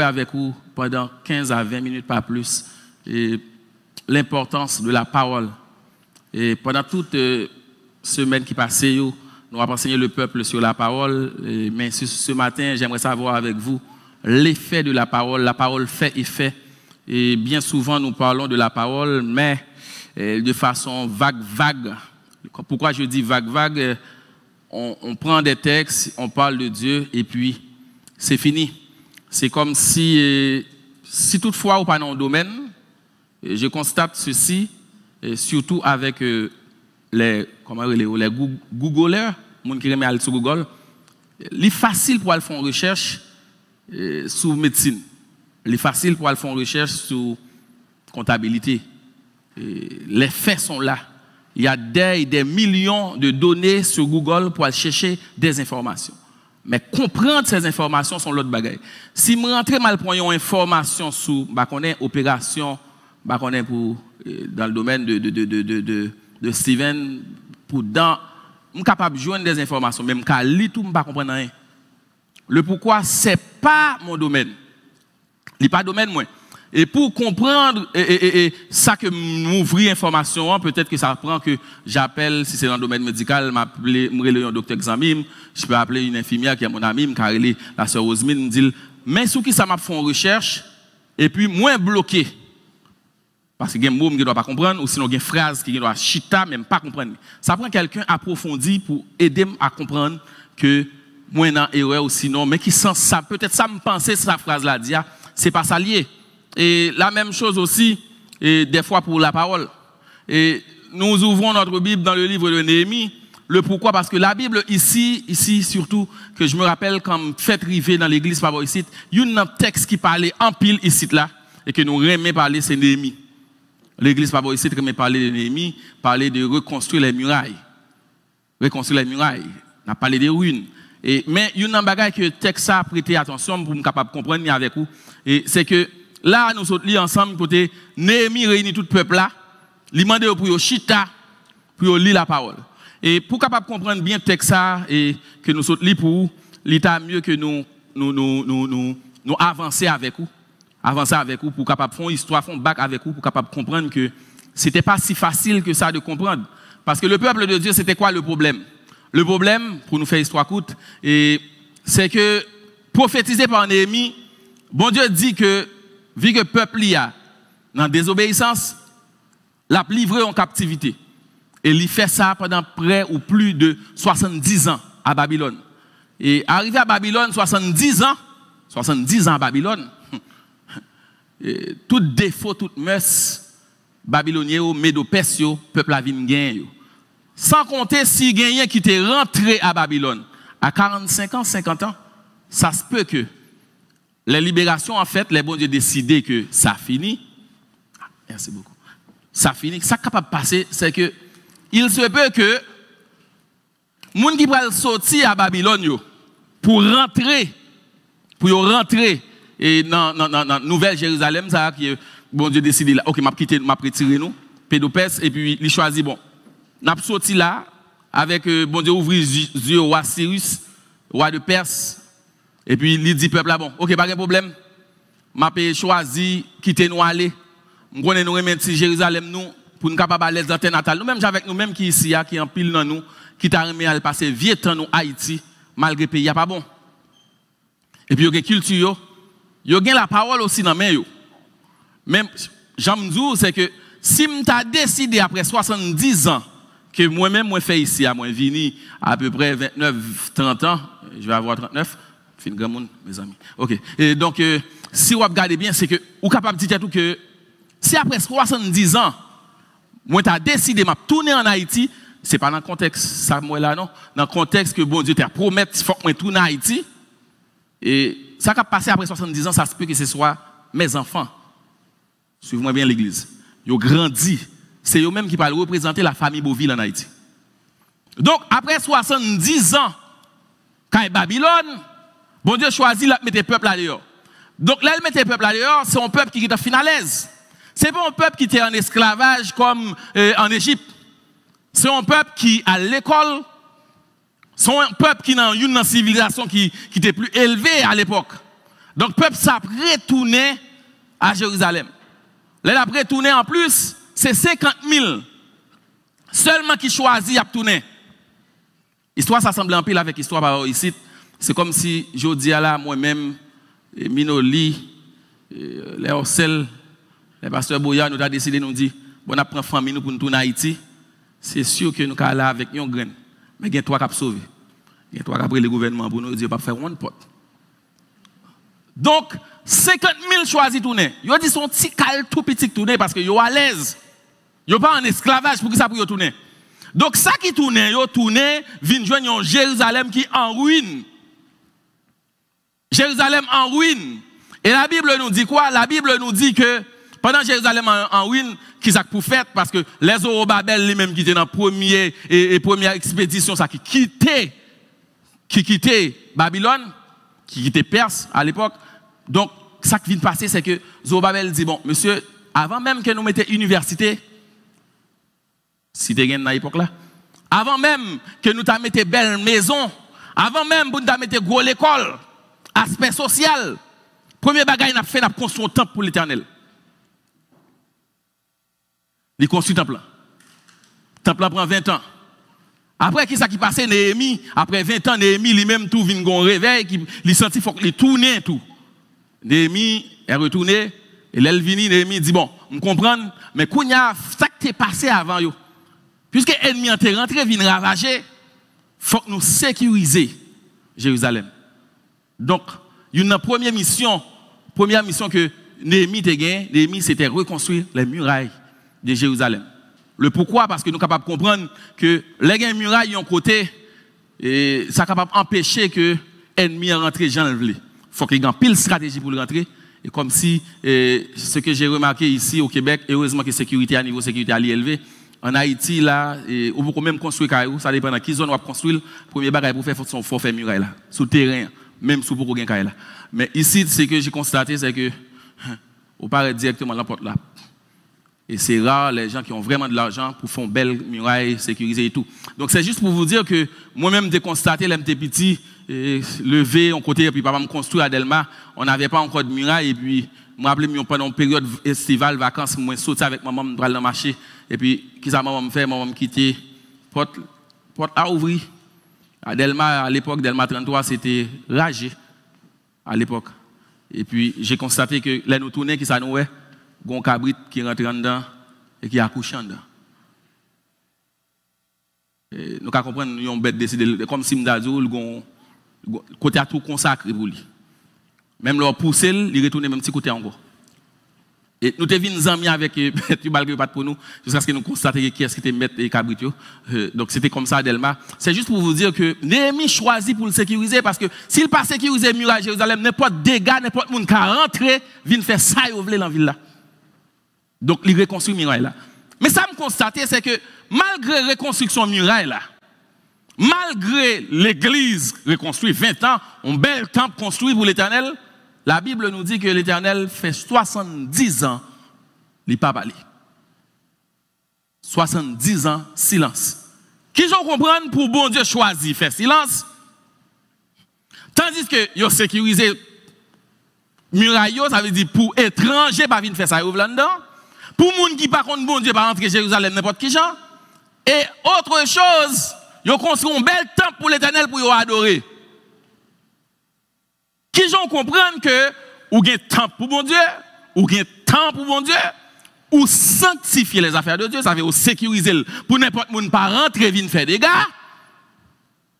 avec vous pendant 15 à 20 minutes, pas plus, et l'importance de la parole. Et pendant toute semaine qui passait, nous avons enseigné le peuple sur la parole, mais ce matin, j'aimerais savoir avec vous l'effet de la parole fait effet. Et bien souvent, nous parlons de la parole, mais de façon vague. Pourquoi je dis vague? On prend des textes, on parle de Dieu, et puis c'est fini. C'est comme si toutefois ou pas dans le domaine, je constate ceci, et surtout avec les Googlers, les gens qui remettent aller sur Google, il est facile pour aller faire une recherche sur médecine. Il est facile pour aller faire une recherche sur comptabilité. Les faits sont là. Il y a des millions de données sur Google pour aller chercher des informations. Mais comprendre ces informations sont l'autre bagaille. Si je rentre mal pour une information sur opération, pour dans le domaine de Steven, je suis capable de joindre des informations, même quand je lis tout, je ne comprends rien. Le pourquoi, ce n'est pas mon domaine. Ce n'est pas le domaine, moi. Et pour comprendre ça que m'ouvrir l'information, peut-être que ça prend que j'appelle, si c'est dans le domaine médical, je un docteur Xamim, je peux appeler une infirmière qui est mon amie, la sœur Osmine, me dit, mais sur qui ça m'a fait une recherche, et puis moins bloqué. Parce qu'il y a des mots qui ne doivent pas comprendre, ou sinon il y a des phrases qui ne doivent chita, même pas comprendre. Ça prend quelqu'un approfondi pour aider à comprendre que moi, dans erreur ou sinon, mais qui sent ça, peut-être ça me pensait cette phrase-là, dit, c'est pas ça lié. Et la même chose aussi, et des fois pour la parole. Et nous ouvrons notre Bible dans le livre de Néhémie. Le pourquoi? Parce que la Bible ici surtout, que je me rappelle comme fait river dans l'église par ici, il y a un texte qui parlait en pile ici là, et que nous aimons parler, c'est Néhémie. L'église par ici aimait parler de Néhémie, parler de reconstruire les murailles. Reconstruire les murailles. On a parlé des ruines. Mais il y a un bagage que le texte a prêté attention pour me capable de comprendre avec vous. Et c'est que là, nous sommes ensemble, côté Néhémie réunit tout le peuple là, il demande pour chita, pour lire la parole. Et pour capable comprendre bien le texte ça, et que nous sommes lire pour l'état mieux que nous avancer avec vous. Avancer avec vous pour capable faire une histoire, faire un bac avec vous, pour capable comprendre que c'était pas si facile que ça de comprendre. Parce que le peuple de Dieu, c'était quoi le problème? Le problème, pour nous faire histoire courte, c'est que prophétisé par Néhémie, bon Dieu dit que, vu que le peuple y a, dans désobéissance, l'a livré en captivité. Et il fait ça pendant près ou plus de 70 ans à Babylone. Et arrivé à Babylone, 70 ans à Babylone, tout défaut, toute mœurs, babylonien, médo-persio, peuple a vin gagne. Sans compter si gagnant qui était rentré à Babylone à 45 ans, 50 ans, ça se peut que les libérations, en fait, les bons dieux décident que ça finit. Merci beaucoup. Ça finit. Ça capable de passer, c'est que il se peut que les gens qui veulent sortir à Babylone pour rentrer et dans Nouvelle Jérusalem, ça que bon Dieu décide là, OK, m'a retiré nous, Pédopès, et puis il choisit bon. N'a sorti là avec bon Dieu ouvrir les yeux au roi Cyrus, roi de Perse, et puis il dit peuple là bon, OK, pas de problème. M'a choisi quitter nous aller. On connaît nous remettre Jérusalem nous pour nous capable aller dans terre natale. Nous même avec nous même qui ici qui en pile dans nous, qui t'a remis à passer vieux temps nous Haïti malgré pays pas bon. Et puis il y a culture, il y a la parole aussi dans main yo. Même j'aime dire c'est que si m'ta décidé après 70 ans que moi-même moi fait ici à moi vini à peu près 29 30 ans, je vais avoir 39, fin grand monde mes amis. OK. Et donc si vous regardez bien c'est que vous capable de dire tout que si après 70 ans moi t'as décidé m'a tourner en Haïti, c'est pas dans le contexte ça moi là non, dans le contexte que bon Dieu t'a promis faut que moi tourner en Haïti. Et ça qui a passé après 70 ans, ça se peut que ce soit mes enfants. Suivez-moi bien l'église. Ils ont grandi. C'est eux-mêmes qui parlent représenter la famille Beauville en Haïti. Donc, après 70 ans, quand il y a Babylone, bon Dieu choisit de mettre le peuple là dehors. Donc, là, il met le peuple là dehors, c'est un peuple qui est fin à l'aise. Ce n'est pas un peuple qui était en esclavage comme en Égypte. C'est un peuple qui, à l'école, c'est un peuple qui n'a une civilisation qui était plus élevée à l'époque. Donc, le peuple s'est retourné à Jérusalem. Là, après retourné en plus, c'est 50 000 seulement qui choisit à tourner. L'histoire, ça semble en pile avec l'histoire par ici. C'est comme si, je dis à là, moi-même, Minoli, les Orsel, les pasteurs Boya, nous avons décidé de nous dire, bon, on prend famille nous pour nous tourner à Haïti. C'est sûr que nous allons là avec une graine. Mais il y a trois qui ont sauvé. Il y a trois qui ont pris le gouvernement pour nous dire, pas faire one pot. Donc, 50 000 choisis tourner. Ils ont dit son petit cal tout petit tourner parce que ils sont à l'aise. Ils sont pas en esclavage pour que ça puisse tourner. Donc, ça qui tourne, ils tourne, vient joindre Jérusalem qui est en ruine. Jérusalem en ruine. Et la Bible nous dit quoi? La Bible nous dit que pendant Jérusalem en ruine, qu'ils a pour fait parce que les Zorobabel les mêmes qui étaient dans première expédition ça qui quittait Babylone, qui quittait Perse à l'époque. Donc ça qui vient de passer c'est que Zorobabel dit bon monsieur, avant même que nous mettions université si tu es dans l'époque là, avant même que nous mettions belle maison, avant même que nous mettions gros l'école, aspect social, premier bagage n'a fait n'a construit un temple pour l'Éternel. Il construit un temple. Le temple prend 20 ans. Après, qui ça qui passe, Néhémie, après 20 ans, Néhémie lui-même tout vient gon réveil, il senti faut qu'il tourne tout. Néhémie est retourné, et l'Elvini, Néhémie dit bon, on comprend, mais quand il y a ça qui est passé avant yo. Puisque l'ennemi est rentré, vient ravager, il faut que nous sécuriser Jérusalem. Donc, une première mission que Néhémie a gagnée, Néhémie c'était reconstruire les murailles de Jérusalem. Le pourquoi? Parce que nous sommes capables de comprendre que les murailles ont côté, et ça est capable d'empêcher que l'ennemi rentre Jean le Il faut qu'il y ait une pile stratégie pour le rentrer. Et comme si, ce que j'ai remarqué ici au Québec, heureusement que la sécurité à niveau sécurité est élevé. En Haïti, là, on peut même construire Caillou, ça dépend de qui zone on va construire. Le premier bagage pour faire, il faut faire muraille là, sous terrain, même sous pour gagner Caillou là. Mais ici, ce que j'ai constaté, c'est que, on part directement à la porte là. Et c'est rare les gens qui ont vraiment de l'argent pour faire une belle muraille sécurisée et tout. Donc c'est juste pour vous dire que moi-même j'ai constaté l'MT petit levé en côté et puis papa me construit à Delma, on n'avait pas encore de muraille et puis moi appelé pendant une période estivale vacances moi sauter avec maman dans le marché et puis qui ça maman me fait maman me quitter porte à ouvrir. À Delma à l'époque Delma 33 c'était ragé à l'époque. Et puis j'ai constaté que les nous tourner qui ça nous ouais gon cabrit qui rentre dedans et qui accouche dedans. Nous qu'à comprendre yon bête décider comme si m'dazou gon côté à tout consacré pour lui. Même leur pousser, il retourne même petit côté encore. Et nous te vinn amis avec tu malgré pas pour nous jusqu'à ce que nous constations qui est-ce qui te mettre et cabrit yo. Donc c'était comme ça Delma. C'est juste pour vous dire que Néhémie choisit pour le sécuriser parce que s'il pas sécuriser muraille Jérusalem n'importe dégâts n'importe monde qui rentrer vient faire ça yo vle dans ville là. Donc, il reconstruit muraille là. Mais ça me constate, c'est que malgré la reconstruction muraille là, malgré l'église reconstruite 20 ans, un bel temple construit pour l'Éternel, la Bible nous dit que l'Éternel fait 70 ans, il n'a pas parlé. 70 ans, silence. Qui j'en comprendre pour bon Dieu choisir faire silence? Tandis que il a sécurisé muraille, ça veut dire pour étranger, pas venir faire ça, dedans. Pour les gens qui par contre bon Dieu pas rentrer Jérusalem n'importe qui gens. Et autre chose, ils ont construit un bel temple pour l'Éternel pour adorer. Qui gens comprennent que ou gen temple pour bon Dieu, ou gen temple pour bon Dieu, ou sanctifier les affaires de Dieu, ça veut dire sécuriser pour n'importe monde pas rentrer venir faire des dégâts.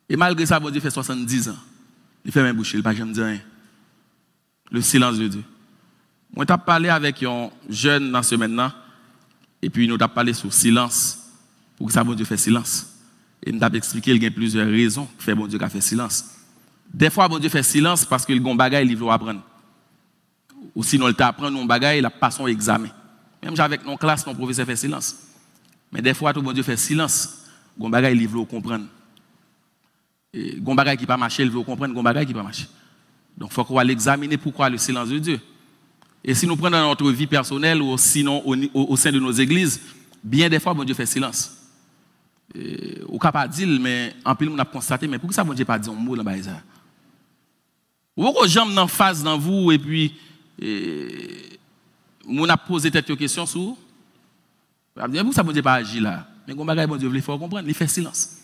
Et malgré ça bon Dieu fait 70 ans. Il fait même boucher, il pas jamais dire rien. Le silence de Dieu. Moi, j'ai parlé avec un jeune dans ce maintenant, et puis nous avons parlé sur silence, pour que ça, bon Dieu, fait silence. Et nous avons expliqué qu'il y a plusieurs raisons pour faire bon Dieu qui fait silence. Des fois, bon Dieu fait silence parce que le bon bagage, il veut apprendre. Ou sinon, il t'apprend un bagage, il a pas son examen. Même avec nos classes, nos professeurs fait silence. Mais des fois, tout bon Dieu fait silence, le bagage, il veut comprendre. Le bagage qui pas marché, il veut comprendre, le bagage qui pas marché. Donc, il faut qu'on va l'examiner pourquoi le silence de Dieu. Et si nous prenons dans notre vie personnelle ou sinon au sein de nos églises, bien des fois, bon Dieu fait silence. Au cas pas dire, mais en plus, on a constaté, mais pourquoi ça, bon Dieu pas dit un mot dans ça? Ou que j'aime en face dans vous et puis mon a posé cette question sur vous. Vous ça bon Dieu pas agir là. Mais bon bagage bon Dieu il faut comprendre, il fait silence.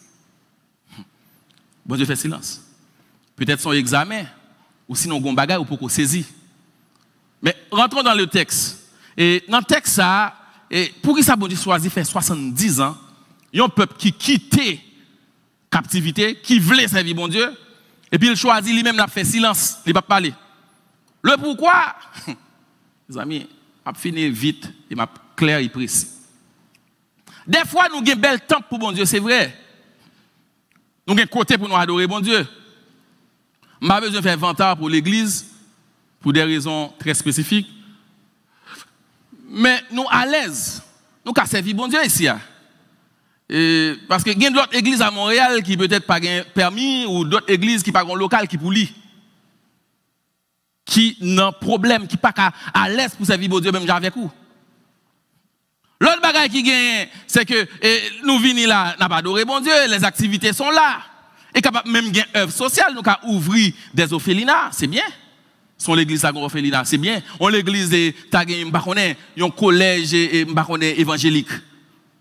Bon Dieu fait silence. Peut-être son examen ou sinon bon bagage ou pour saisir. Mais rentrons dans le texte. Et dans le texte ça et pour qui ça bon Dieu choisit faire 70 ans, un peuple qui quittait captivité, qui voulait servir bon Dieu et puis il choisit lui-même de faire silence, il va pas parler. Le pourquoi les amis, m'a fini vite et m'a clair et précis. Des fois, nous avons un bel temps pour bon Dieu, c'est vrai. Nous avons un côté pour nous adorer bon Dieu. Je n'ai pas besoin de faire inventaire pour l'église, pour des raisons très spécifiques. Mais nous à l'aise. Nous avons servi bon Dieu ici. Parce que il y a d'autres églises à Montréal qui peut-être pas ont permis, ou d'autres églises qui pas ont local qui pour lui. Qui n'ont problème, qui pas à l'aise pour servir bon Dieu même avec vous. L'autre bagage qui gagne, c'est que nous venons là, n'a pas adoré bon Dieu, les activités sont là. Et capable même gagner œuvre sociale, nous avons ouvrir des orphelinats, c'est bien. Son l'église à orphelinat, c'est bien. On l'église de un collège évangélique.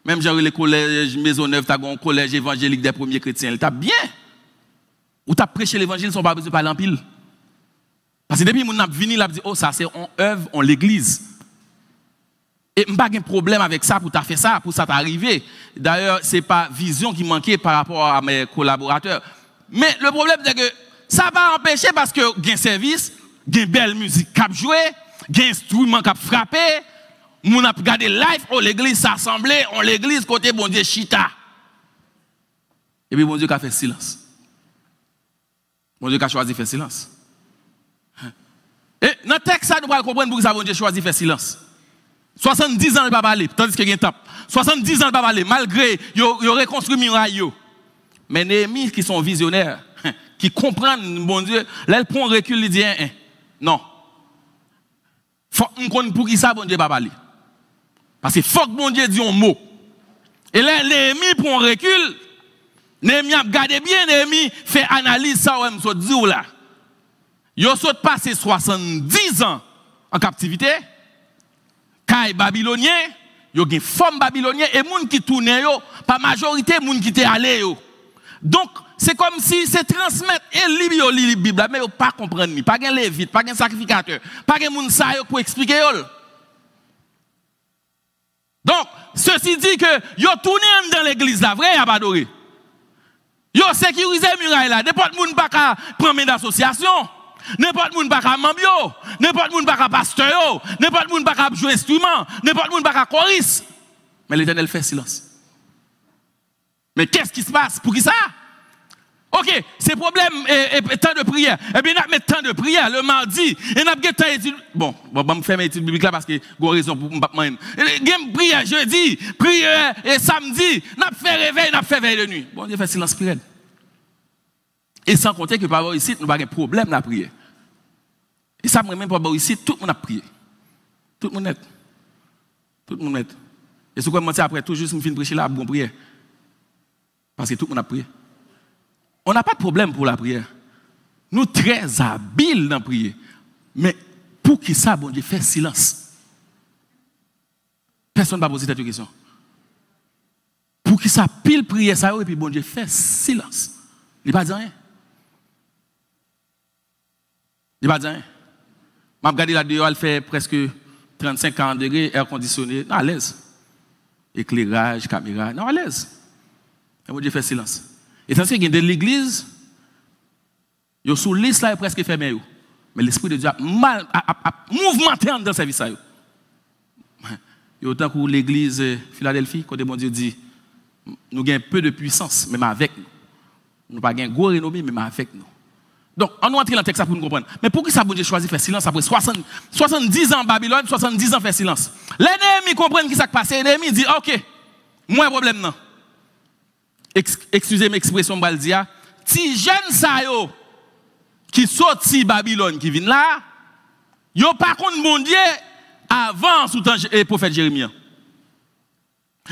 Même j'ai les collèges Maisonneuve, tu as un collège évangélique des premiers chrétiens, tu as bien. Ou tu as prêché l'évangile, sans pas besoin de parler en pile. Parce que depuis que nous avons venu, nous avons dit, oh, ça c'est en œuvre, en l'église. Et je n'ai pas de problème avec ça pour faire ça, pour ça t'arriver. D'ailleurs, ce n'est pas vision qui manquait par rapport à mes collaborateurs. Mais le problème, c'est que ça va empêcher parce que il y a un service, il y a une belle musique qui a joué, il y a un instrument qui a frappé, on a regardé live, oh, l'église s'assemblée, on l'église côté bon Dieu chita. Et puis bon Dieu a fait silence. Bon Dieu a choisi de faire silence. Et dans le texte, nous allons comprendre pourquoi bon Dieu choisi de faire silence. 70 ans, il ne va pas parler, tandis qu'il y a un temps. 70 ans, il ne va pas parler, malgré qu'il a reconstruit le muraille. Mais Néhémie, qui sont visionnaires, qui comprennent, bon Dieu, là, ils prennent un recul, ils disent, non. Faut qu'on pour qui ça, bon Dieu, ne va pas parler. Parce que faut que bon Dieu dise un mot. Et là, Néhémie prend un recul. Néhémie a regardé bien, Néhémie fait analyse ça, ouais, je dis là. Ils ont passé 70 ans en captivité. Kaï babylonien, yo gen femme babylonien et moun qui tourne yo, pas majorité moun qui te allé yo. Donc c'est comme si c'est transmettre et li Bible mais yo pas comprendre ni, pas gen lévite, pas gen sacrificateur, pas gen moun sa yo pour expliquer yo. Donc ceci dit que yo tourné dans l'église là, vrai y a pas adoré. Yo sécurisé muraille là, n'importe moun pas ka prendre d'association. N'importe moun pas membre yo, n'importe moun pas pasteur, n'importe moun pas jouer instrument, n'importe moun pas choriste. Mais l'Éternel fait silence. Mais qu'est-ce qui se passe? Pour qui ça? OK, c'est problème et temps de prière. Eh bien, on a temps de prière le mardi et on a temps d'étude. Bon, je vais faire mes études bibliques là parce que j'ai raison pour me battre. Game prière jeudi, prière et samedi, on a fait réveil, on a fait veille de nuit. Bon, Dieu fait silence spirituel. Et sans compter que par ici, nous avons un problème dans la prière. Et ça me même par ici, tout le monde a prié. Tout le monde est. Tout le monde est. Et ce que je dis après, tout juste, je finis de prêcher là, bon prière. Parce que tout le monde a prié. On n'a pas de problème pour la prière. Nous sommes très habiles dans la prière. Mais pour qui ça, bon Dieu, fait silence? Personne ne va poser cette question. Pour qui ça, pile prière ça, et puis bon Dieu, fait silence. Il ne va pas dire rien. Il ne va pas dire rien. Je regarde là dehors, elle fait presque 35-40 degrés, air conditionné, non, à l'aise. Éclairage, caméra, non, à l'aise. Et bon Dieu fait silence. Et tandis qu'il y a de l'église, ils sont sous liste là, presque fermé. Mais l'Esprit de Dieu a mal, a mouvementé dans le service. Il y a autant que l'église Philadelphie, quand bon Dieu dit, nous avons peu de puissance, même avec nous. Nous n'avons pas de gros renommée, même avec nous. Donc, on entre dans le texte pour nous comprendre. Mais pourquoi ça, bon Dieu choisit de faire silence après 70 ans en Babylone, 70 ans faire silence? Les Néhémie comprennent ce qui s'est passé. Néhémie dit, OK, moi, problème non. Excusez l'expression Baldia. Si jeune sa yo qui sorti Babylone qui vient là, yo pas contre mon Dieu avant sous temps prophète Jérémie.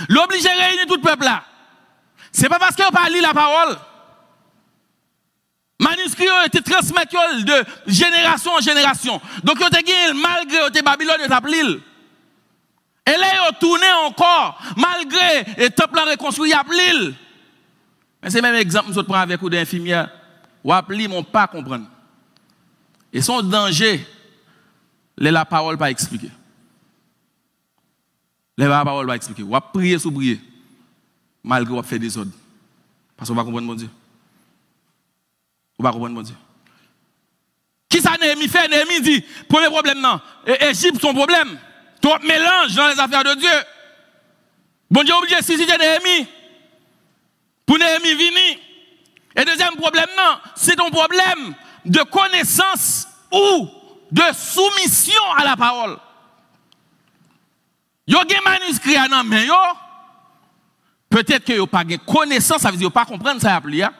L'obligé réunir tout le peuple là. C'est pas parce que vous pas lire la parole. Je Manuscrits ont été transmis de génération en génération. Donc, ils ont gagné malgré que Babylone est appelé. Et là, ils ont tourné encore, malgré le temple reconstruit, ils ont appelé. Mais c'est le même exemple que je prends avec vous d'infirmière. Ou appelé, ils ne pas comprendre. Et son danger, la parole pas expliquer. La parole pas expliquer. Ou prier sous prier. Malgré ou faire des ordres. Parce qu'on va comprendre mon Dieu. On va comprendre mon Dieu. Qui ça Néhémie fait? Néhémie dit, premier problème non. Égypte son problème. Trop mélange dans les affaires de Dieu. Bon Dieu obligé de susciter Néhémie. Pour Néhémie venir. Et deuxième problème non, c'est ton problème de connaissance ou de soumission à la parole. Yo gen manuscrit à nan men yo. Peut-être que yo pas gen connaissance, ça veut dire yo pas comprendre ça appli a.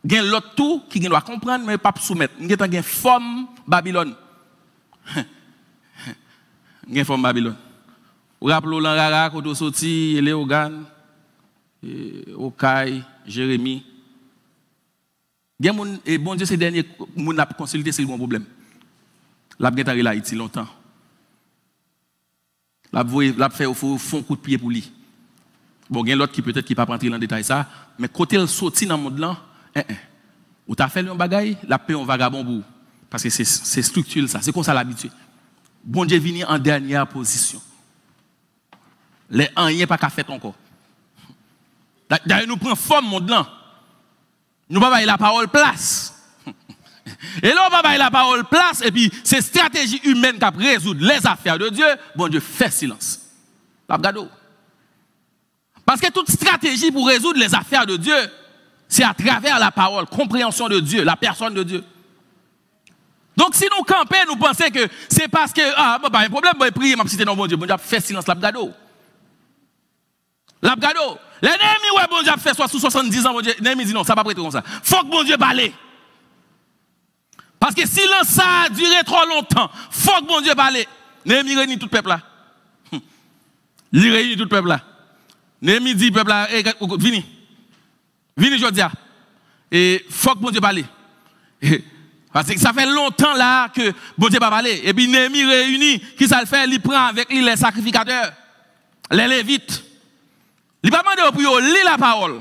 Gen l'autre tout qui doit comprendre mais pas soumettre. Gen forme Babylone. Gen forme Babylone. Ou rappelez lan rara koto sorti Léogan, Okaï, Jérémie. Gen moun et bon Dieu ces derniers moun a consulté c'est le bon problème. La gen tari la Haïti longtemps. La fait au fond coup de pied pour lui. Bon, il y a l'autre qui peut-être qui pas rentrer dans le détail ça, mais côté le sorti dans le monde là, ou t'as fait un bagaille, la paix un vagabond pour parce que c'est structure ça, c'est comme ça l'habitude. Bon Dieu vient en dernière position. Les rien pas qu'à faire encore. D'ailleurs nous prend forme monde là. Nous pas la parole place. Et là, on va bailler la parole place, et puis c'est stratégie humaine qui a résoudre les affaires de Dieu, bon Dieu fait silence. Parce que toute stratégie pour résoudre les affaires de Dieu, c'est à travers la parole, compréhension de Dieu, la personne de Dieu. Donc si nous campons, nous pensons que c'est parce que, pas un problème, je prie, je non bon Dieu fait silence, l'abgado. L'abgado. L'ennemi, ouais, bon Dieu fait soit sous 70 ans, bon Dieu, l'ennemi dit non, ça va pas prêter comme ça. Faut que bon Dieu parle. Parce que si ça a duré trop longtemps, faut que bon Dieu parle. Néhémie réunit tout le peuple là. Il réunit tout le peuple là. Néhémie dit peuple là, vini. Vini je dis. Et faut que bon Dieu parle. Parce que ça fait longtemps là que bon Dieu pas parlé. Et puis Néhémie réunit, qui ça le fait? Il prend avec lui les sacrificateurs, les lévites. Il pas demandé pour lire la parole.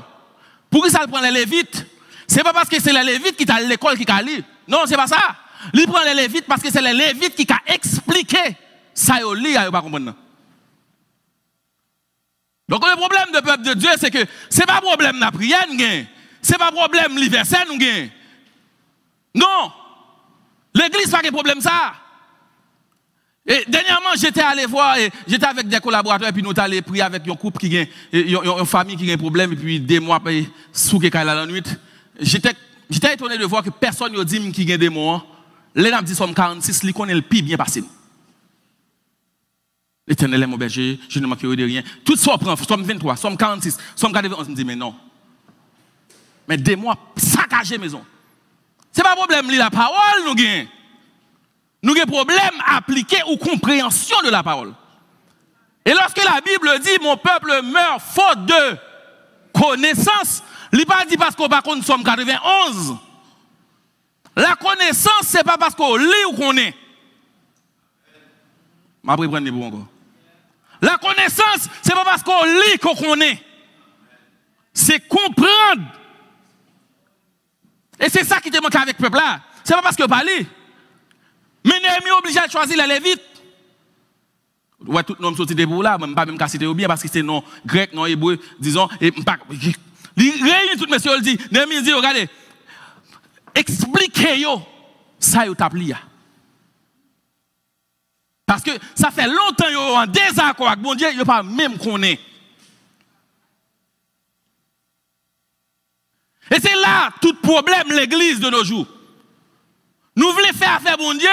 Pour qui ça le prend les lévites? C'est pas parce que c'est les lévites qui t'a l'école qui t'a lu. Non, c'est pas ça. Il prend les lévites parce que c'est les lévites qui t'a expliqué ça yo li a yo pas comprendre. Donc le problème du peuple de Dieu c'est que c'est pas problème la prière gain. C'est pas problème l'universel nous gain. Non. L'église pas de problème ça. Et dernièrement j'étais allé voir j'étais avec des collaborateurs et puis nous allé prier avec un couple qui gain une famille qui a un problème et puis 2 mois sous que la nuit. J'étais étonné de voir que personne ne dit qu'il y a des mots. Les gens disent Somme 46, ils connaissent le pire bien passé. L'Éternel est mon berger, je ne manquerai de rien. Tout ça prend, Somme 23, Somme 46, Somme 41, on me dit mais non. Mais 2 mois, saccager maison. Ce n'est pas un problème, la parole nous gagne. Nous avons un problème à appliquer ou compréhension de la parole. Et lorsque la Bible dit mon peuple meurt faute de connaissance, il n'est pas dit parce qu'on va connaître Somme 91. La connaissance, ce n'est pas parce qu'on lit ou qu'on est. Je vais prendre les bons encore. La connaissance, ce n'est pas parce qu'on lit qu'on connaît. C'est comprendre. Et c'est ça qui te manque avec le peuple là. Ce n'est pas parce qu'on parle. Mais Néhémie est obligé de choisir les Lévites. Ouais, tout le nom sorti de pour là, même pas même citer ou bien parce que c'est non grec, non hébreu, disons, et pas. Il réunit tout monsieur, il dit, Néhémie dit, regardez, expliquez-yo, ça yo tapli. Parce que ça fait longtemps yo en désaccord avec bon Dieu, yo pas même connaît. Et c'est là tout problème l'église de nos jours. Nous voulons faire affaire bon Dieu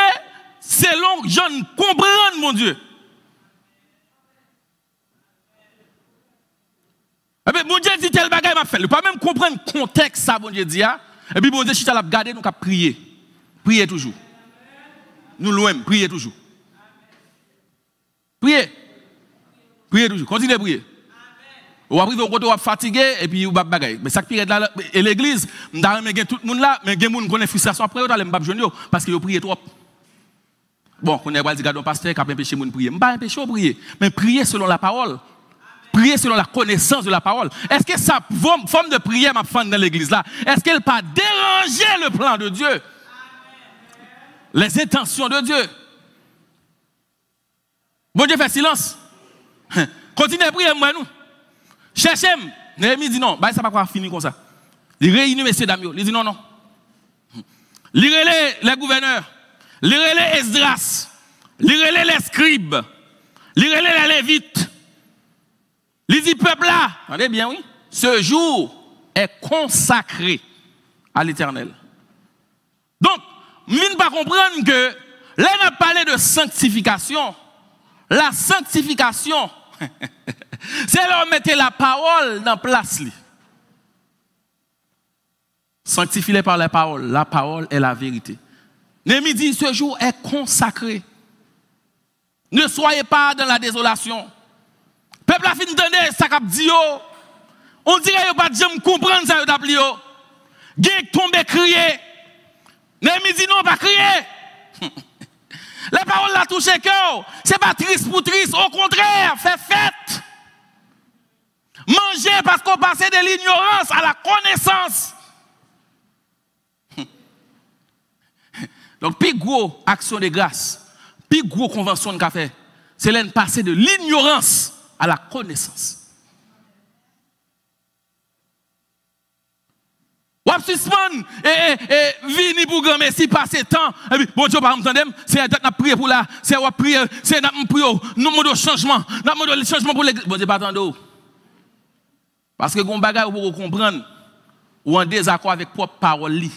selon que je ne comprends mon Dieu. Et puis bon Dieu dit tel bagage m'a fait. Il ne pas même comprendre le contexte ça bon Dieu dit. Et puis bon Dieu chita l'a garder nous qu'à prier. Prier toujours. Nous loin, prier toujours. Prier. Prier toujours. Continuez à prier. Ou après, vous êtes fatigué et puis vous êtes bagaille. Mais ça qui est là, et l'église, tout le monde là, mais il y a des gens qui ont une frustration après, vous allez me jeûner parce que vous priez trop. Bon, on est pas dit que pasteur qui a empêché de prier. Je ne pas empêcher de prier, mais prier selon la parole. Prier selon la connaissance de la parole. Est-ce que ça forme de prière m'a fait dans l'église là? Est-ce qu'elle pas déranger le plan de Dieu? Les intentions de Dieu. Bon Dieu fait silence. Continuez à prier moi nous. Cherchez-moi. Néhémie dit non, bah ça va pas finir comme ça. Il réunit messieurs dames, il dit non non. Il relève les gouverneurs, il relève Esdras, il relève les scribes, il relève les lévites. Il dit peuple là, attendez bien oui, ce jour est consacré à l'Éternel. Donc, ne pas comprendre que là on a parlé de sanctification. La sanctification c'est leur mettre la parole dans place. Sanctifiez par la parole est la vérité. Néhémie dit ce jour est consacré. Ne soyez pas dans la désolation. Peuple a fini d'entendre ça qu'a dit. On dirait qu'il pas de jamais comprendre ça d'appeler. Gen tombe crier. Néhémie dit non pas crier. La parole l'a touché cœur. C'est pas triste pour triste, au contraire, fait fête. Manger parce qu'on passait de l'ignorance à la connaissance. Donc, plus gros action de grâce, plus gros convention de café, c'est de passer de l'ignorance à la connaissance. Ou suspendre et vini pour grand merci passer temps et puis bon Dieu pas m'entendre c'est n'a prier pour là c'est ou prier c'est n'a prier nous mode changement n'a mode changement pour l'église bon Dieu pas attendre parce que gon bagay pour comprendre ou en désaccord avec propre parole li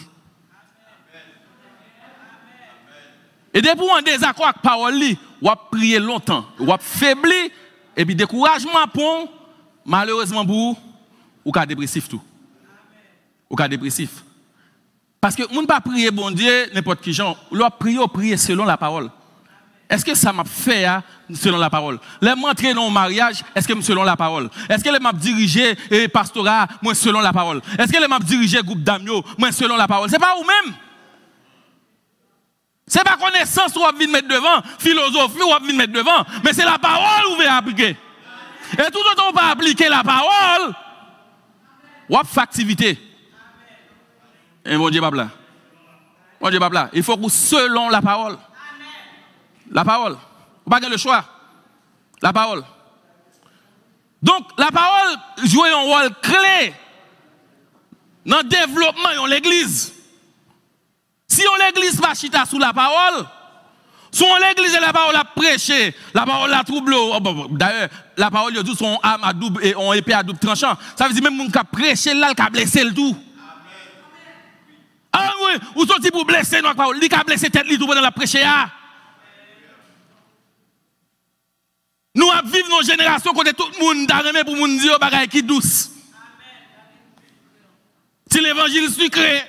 et depuis en désaccord avec parole li ou prier longtemps ou faibli et puis découragement pour malheureusement pour ou cas dépressif tout au cas dépressif. Parce que on ne pas prier bon Dieu n'importe qui gens, leur prier selon la parole. Est-ce que ça m'a fait selon la parole? Les m'entrer dans le mariage, est-ce que selon la parole? Est-ce que les m'a dirigé pastorat moi selon la parole? Est-ce que les m'a dirigé groupe d'amio moi selon la parole? C'est pas vous même. C'est pas connaissance ou venir mettre devant, philosophie ou venir mettre devant, mais c'est la parole où vous appliquer. Et tout autant on pas appliquer la parole, ou activité. Et mon Dieu, papa. Mon Dieu, papa. Il faut que selon la parole. La parole. Vous n'avez pas le choix. La parole. Donc, la parole joue un rôle clé dans le développement de l'église. Si on l'église pas chita sous la parole, si on l'église et la parole a prêché, la parole a troublé. D'ailleurs, la parole a dit son âme à double et on épée à double tranchant. Ça veut dire même qu'on a prêché là, qui a blessé le tout. Ah oui, ou sont pour blesser notre parole, il a blessé tête li tout pendant la prêcher. Nous vivons dans une génération où tout le monde a remis pour nous dire bagaille qui douce. Si l'évangile sucré,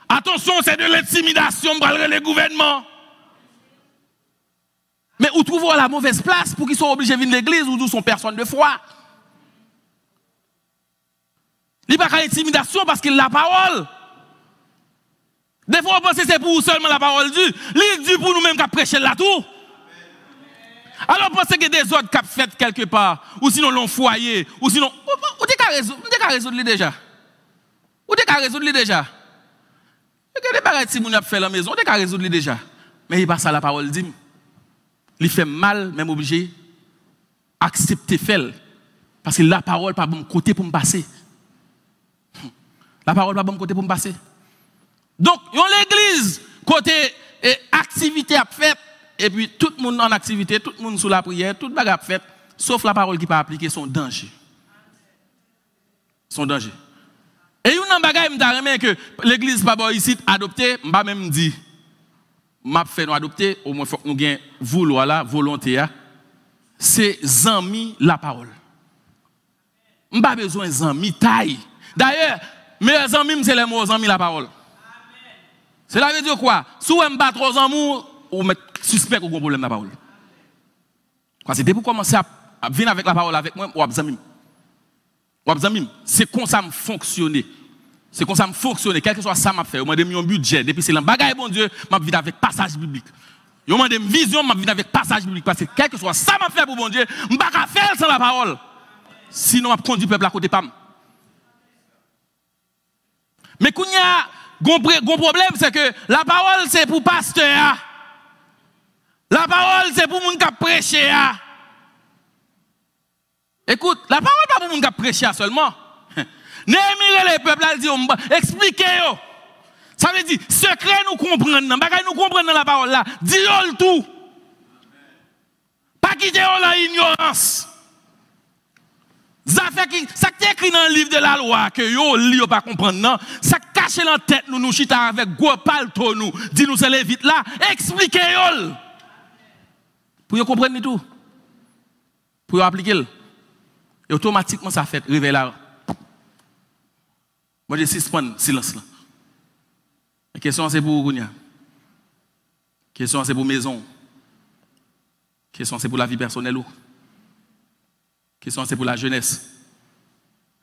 attention, c'est de l'intimidation pour le gouvernement. Mais où trouvons la mauvaise place pour qu'ils soient obligés de venir à l'église ou d'où sont personnes de foi. Il n'y a pas d'intimidation parce qu'il a la parole. Des fois, on pense que c'est pour seulement la parole Dieu. Il dit pour nous-mêmes qui prêcher là tout. Alors, on pense que des autres qui ont fait quelque part, ou sinon l'on foyer, ou sinon. Ou t'es qu'à résoudre déjà. Ou t'es qu'à résoudre déjà. Et que les bagages si moun a fait la maison, t'es qu'à résoudre déjà. Mais il passe à la parole dit. Il fait mal, même obligé. Accepter faire. Parce que la parole pas bon côté pour me passer. La parole pas bon côté pour me passer. Donc, l'église, côté activité à fait, et puis tout le monde en activité, tout le monde sous la prière, tout le monde a fait, sauf la parole qui n'est pas appliquée, son danger. Son danger. Et il y a un bagage que l'église pas bon ici adopté, je même dit, m'a fait nous adopter, au moins faut que nous gain vouloir là, volonté là, c'est zami la parole. On pas besoin zami taille. D'ailleurs, mes amis c'est les mots zami la parole. Cela veut dire quoi? Si vous n'avez pas trop d'amour, vous mettez suspect au problème de la parole. C'est pour commencer à venir avec la parole avec moi, ou à amis. C'est comme ça me fonctionne. C'est comme ça me fonctionne. Quel que soit ça m'a fait. On m'a donné un budget. Depuis c'est le bagage, bon Dieu, m'a vivre avec passage biblique. On m'a donné une vision, m'a vivre avec passage biblique. Parce que quel que soit ça m'a fait pour bon Dieu, je ne peux pas faire sans la parole. Sinon, je conduit le peuple à côté pam. Mais quand il y a un problème, c'est que la parole, c'est pour pasteur. La parole, c'est pour les gens qui prêchent. Écoute, la parole, pas pour les gens qui prêchent seulement. Néhémie, les peuples, elle dit, expliquez-yo. Ça veut dire, secret nous comprendre, bagay nous comprendre dans la parole là. Dis-le tout. Pas quitter la ignorance. Ça qui est écrit dans le livre de la loi, que yo li yo pas comprendre, non. Ça cache dans la tête nous chita avec gros palto nous. Dis-nous c'est vite là. Expliquez-yo. Pour yo comprendre tout. Pour yo appliquer. Et automatiquement ça fait réveiller là. Moi je suspends silence là. La question c'est pour Gounia. La question c'est pour maison. La question c'est pour la vie personnelle. La question c'est pour la jeunesse.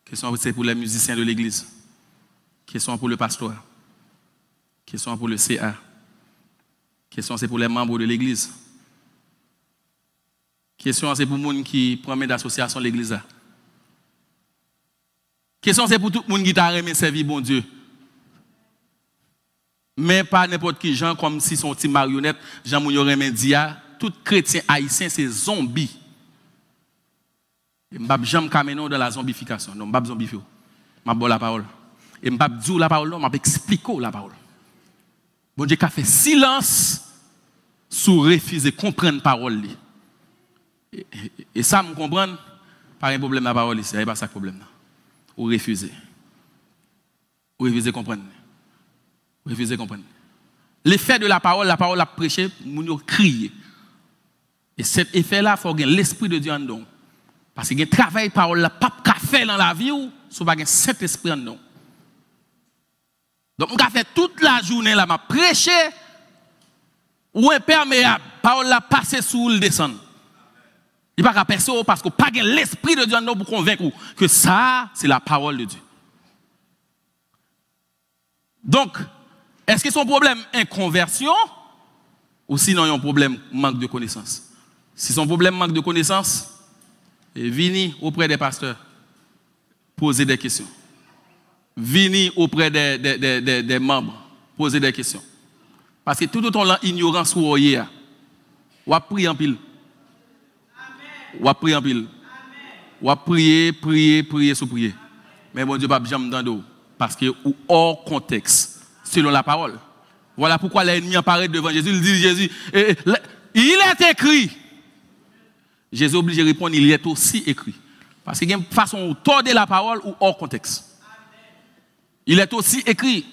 La question c'est pour les musiciens de l'église. La question pour le pasteur. La question pour le CA. La question c'est pour les membres de l'église. La question c'est pour les gens qui prennent d'association de l'église. La question c'est pour tout le monde qui t'a aimé servir bon Dieu. Mais pas n'importe qui, gens comme si son petit marionnette, Jean Mounio Remendia, tout chrétien haïtien, c'est zombie. Je ne vais jamais caminer dans la zombification. Non, je ne vais pas zombifier. Je vais la parole. Et je ne vais pas dire la parole, je vais expliquer la parole. Bon Dieu, qui a fait silence sur refuser de comprendre la parole. Et ça, je comprends, pas un problème la parole ici. Il n'y a pas ça le problème. Ou refuser. Ou refuser de comprendre. Refusez de comprendre. L'effet de la parole a prêché, nous crier. Et cet effet-là, il faut que l'Esprit de Dieu en nous. Parce qu'il y a un travail de parole, pas qu'à faire dans la vie, ou si pas cet esprit en nous. Donc, on a fait toute la journée, là, m'a prêché, ou imperméable, parole la passer sous le descendre. Il n'y a pas qu'à percer parce qu'on n'a pas l'Esprit de Dieu en nous pour convaincre que ça, c'est la parole de Dieu. Donc, est-ce que son problème est conversion ou sinon il y a un problème manque de connaissance? Si son problème manque de connaissance, venez auprès des pasteurs, poser des questions. Venez auprès des membres, poser des questions. Parce que tout autant l'ignorance ou a prié en pile. Ou a prié en pile. Ou a prier sous prier. Mais bon Dieu pas jamais dans parce que ou hors contexte. Selon la parole. Voilà pourquoi l'ennemi apparaît devant Jésus. Il dit Jésus, il est écrit. Jésus est obligé de répondre, il est aussi écrit. Parce qu'il y a une façon de tordre la parole ou hors contexte. Il est aussi écrit.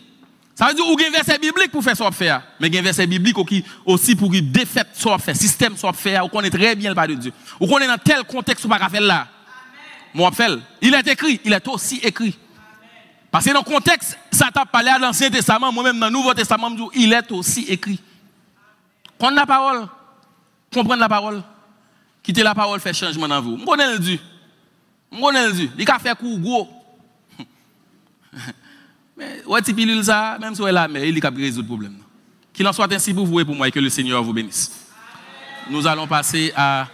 Ça veut dire qu'il y a un verset biblique pour faire ce qu'on fait. Mais il y a un verset biblique aussi pour qu'il défaite ce qu'on fait, système ce qu'on fait. On connaît très bien le pas de Dieu. On connaît dans tel contexte où on ne peut pas faire là. Mon fait, il est écrit, il est aussi écrit. Parce que dans le contexte, ça t'a parlé à l'Ancien Testament, moi-même dans le Nouveau Testament, il est aussi écrit. Prendre la parole, comprendre la parole, quitter la parole, faire changement dans vous. Je connais le Dieu. Il a fait coup gros. Mais, ouais, tu pilules ça, même si elle est là, mais il a résoudre le problème. Qu'il en soit ainsi pour vous et pour moi et que le Seigneur vous bénisse. Nous allons passer à